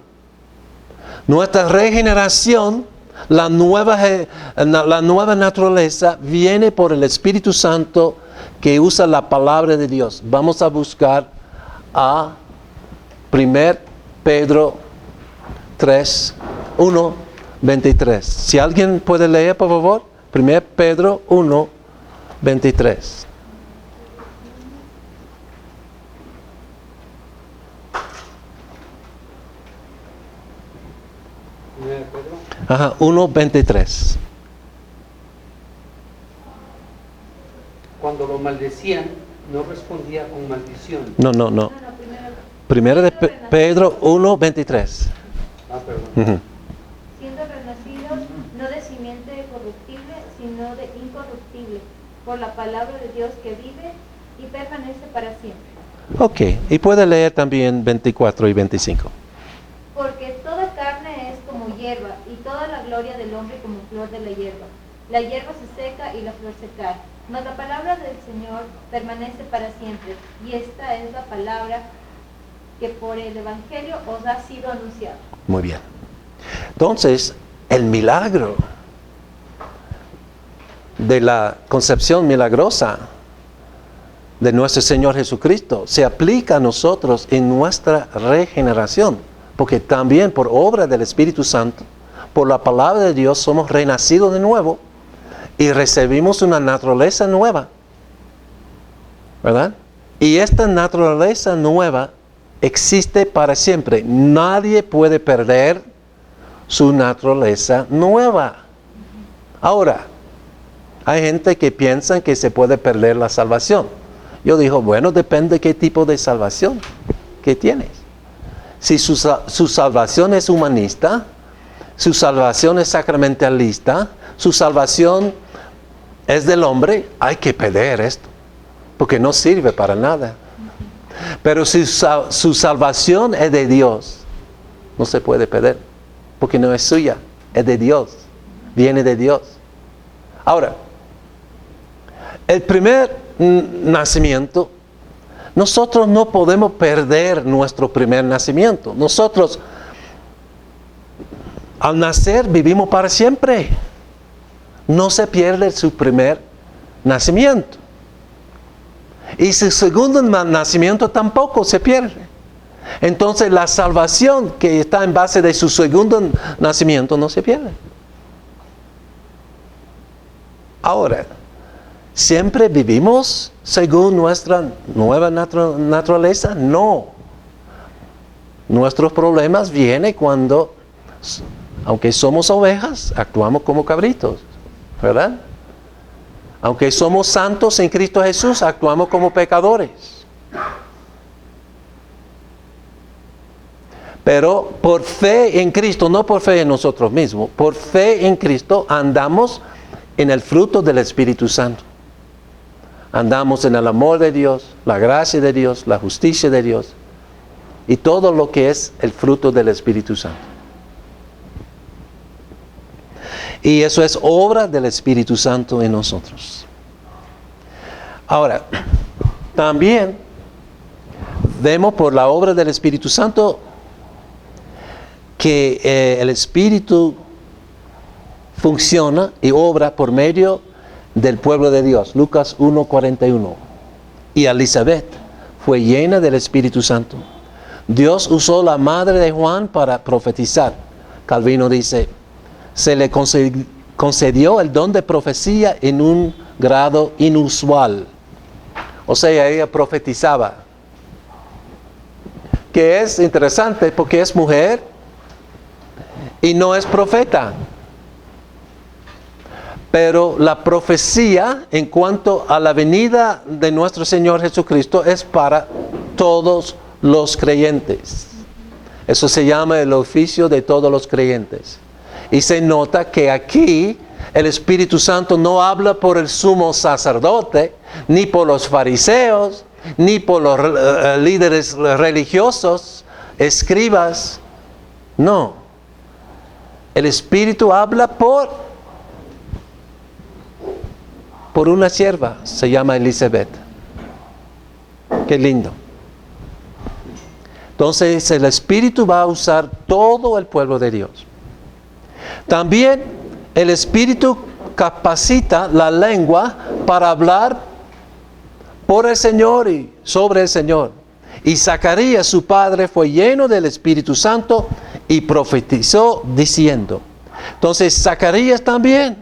Speaker 1: Nuestra regeneración, la nueva naturaleza, viene por el Espíritu Santo que usa la palabra de Dios. Vamos a buscar a 1 Pedro 3, 1, 23. Si alguien puede leer, por favor, 1 Pedro 1, 23. Ajá, 1:23.
Speaker 4: Cuando lo maldecían, no respondía con maldición.
Speaker 1: No. Primero de Pedro 1:23.
Speaker 4: Perdón.
Speaker 5: Siendo renacidos no de simiente corruptible, sino de incorruptible, por la palabra de Dios que vive y permanece para siempre.
Speaker 1: Ok, y puede leer también 24 y 25.
Speaker 5: Porque toda carne es como hierba, y toda la gloria del hombre como flor de la hierba. La hierba se seca y la flor se cae, mas la palabra del Señor permanece para siempre. Y esta es la palabra que por el Evangelio os ha sido anunciada.
Speaker 1: Muy bien. Entonces, el milagro de la concepción milagrosa de nuestro Señor Jesucristo se aplica a nosotros en nuestra regeneración, porque también por obra del Espíritu Santo, por la palabra de Dios, somos renacidos de nuevo y recibimos una naturaleza nueva, ¿verdad? Y esta naturaleza nueva existe para siempre. Nadie puede perder su naturaleza nueva. Ahora, hay gente que piensa que se puede perder la salvación. Yo digo, bueno, depende de qué tipo de salvación que tienes. Si su salvación es humanista, su salvación es sacramentalista, su salvación es del hombre, hay que perder esto, porque no sirve para nada. Pero si su salvación es de Dios, no se puede perder, porque no es suya, es de Dios, viene de Dios. Ahora, el primer nacimiento, nosotros no podemos perder nuestro primer nacimiento. Nosotros, al nacer, vivimos para siempre. No se pierde su primer nacimiento. Y su segundo nacimiento tampoco se pierde. Entonces la salvación que está en base de su segundo nacimiento no se pierde. Ahora, ¿siempre vivimos según nuestra nueva naturaleza? No. Nuestros problemas vienen cuando, aunque somos ovejas, actuamos como cabritos, ¿verdad? Aunque somos santos en Cristo Jesús, actuamos como pecadores. Pero por fe en Cristo, no por fe en nosotros mismos, por fe en Cristo andamos en el fruto del Espíritu Santo. Andamos en el amor de Dios, la gracia de Dios, la justicia de Dios y todo lo que es el fruto del Espíritu Santo. Y eso es obra del Espíritu Santo en nosotros. Ahora, también vemos por la obra del Espíritu Santo que el Espíritu funciona y obra por medio del pueblo de Dios. Lucas 1:41. Y Elizabeth fue llena del Espíritu Santo. Dios usó la madre de Juan para profetizar. Calvino dice, se le concedió el don de profecía en un grado inusual. O sea, ella profetizaba. Que es interesante porque es mujer y no es profeta. Pero la profecía en cuanto a la venida de nuestro Señor Jesucristo es para todos los creyentes. Eso se llama el oficio de todos los creyentes. Y se nota que aquí el Espíritu Santo no habla por el sumo sacerdote, ni por los fariseos, ni por los líderes religiosos, escribas. No. El Espíritu habla por una sierva, se llama Elizabeth. Qué lindo. Entonces el Espíritu va a usar todo el pueblo de Dios. También el Espíritu capacita la lengua para hablar por el Señor y sobre el Señor. Y Zacarías, su padre, fue lleno del Espíritu Santo y profetizó diciendo. Entonces Zacarías también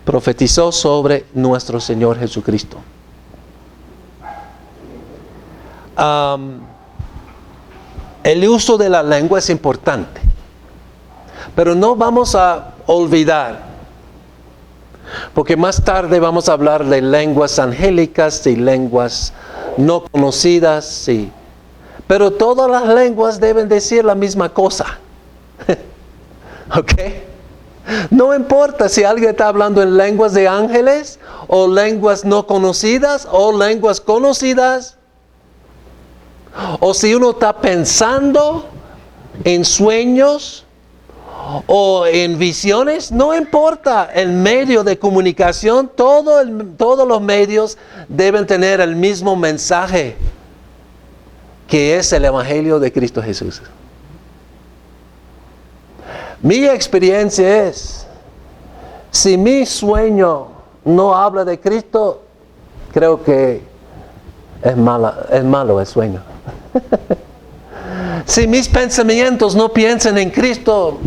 Speaker 1: profetizó sobre nuestro Señor Jesucristo. El uso de la lengua es importante, pero no vamos a olvidar, porque más tarde vamos a hablar de lenguas angélicas y lenguas no conocidas, pero todas las lenguas deben decir la misma cosa. ¿Ok? No importa si alguien está hablando en lenguas de ángeles, o lenguas no conocidas, o lenguas conocidas, o si uno está pensando en sueños o en visiones, no importa el medio de comunicación, todos los medios deben tener el mismo mensaje, que es el Evangelio de Cristo Jesús. Mi experiencia es, si mi sueño no habla de Cristo, creo que es malo el sueño. Si mis pensamientos no piensan en Cristo,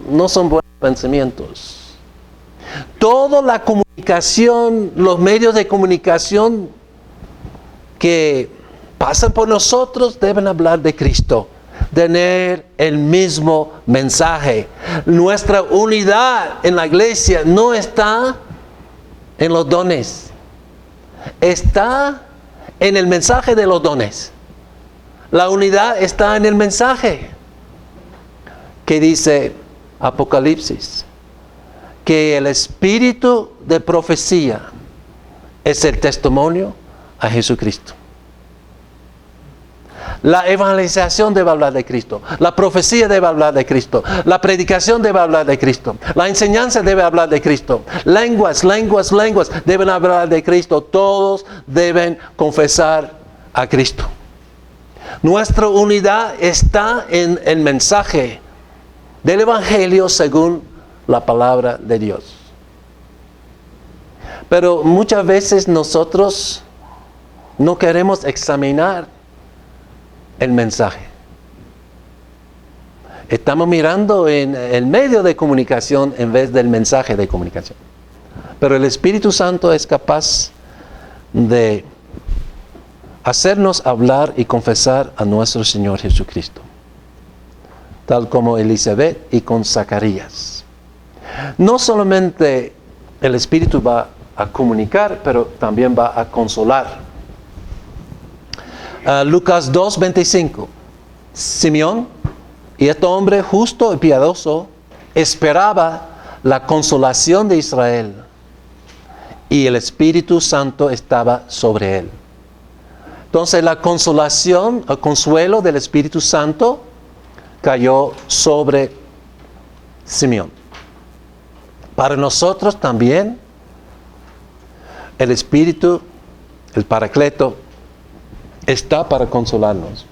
Speaker 1: no son buenos pensamientos. Toda la comunicación, los medios de comunicación que pasan por nosotros deben hablar de Cristo, tener el mismo mensaje. Nuestra unidad en la iglesia no está en los dones, está en el mensaje de los dones. La unidad está en el mensaje que dice Apocalipsis, que el espíritu de profecía es el testimonio a Jesucristo. La evangelización debe hablar de Cristo. La profecía debe hablar de Cristo. La predicación debe hablar de Cristo. La enseñanza debe hablar de Cristo. Lenguas deben hablar de Cristo. Todos deben confesar a Cristo. Nuestra unidad está en el mensaje del Evangelio según la palabra de Dios. Pero muchas veces nosotros no queremos examinar el mensaje. Estamos mirando en el medio de comunicación en vez del mensaje de comunicación. Pero el Espíritu Santo es capaz de hacernos hablar y confesar a nuestro Señor Jesucristo, tal como Elizabeth y con Zacarías. No solamente el Espíritu va a comunicar, pero también va a consolar. Lucas 2:25. Simeón, y este hombre justo y piadoso, esperaba la consolación de Israel, y el Espíritu Santo estaba sobre él. Entonces la consolación, el consuelo del Espíritu Santo cayó sobre Simeón. Para nosotros también, el Espíritu, el Paracleto, está para consolarnos.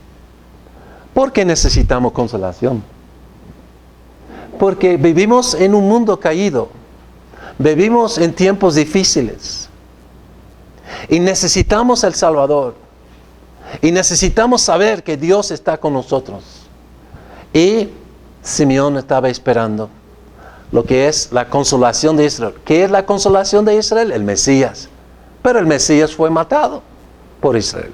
Speaker 1: ¿Por qué necesitamos consolación? Porque vivimos en un mundo caído. Vivimos en tiempos difíciles. Y necesitamos el Salvador. Y necesitamos saber que Dios está con nosotros. Y Simeón estaba esperando lo que es la consolación de Israel. ¿Qué es la consolación de Israel? El Mesías. Pero el Mesías fue matado por Israel.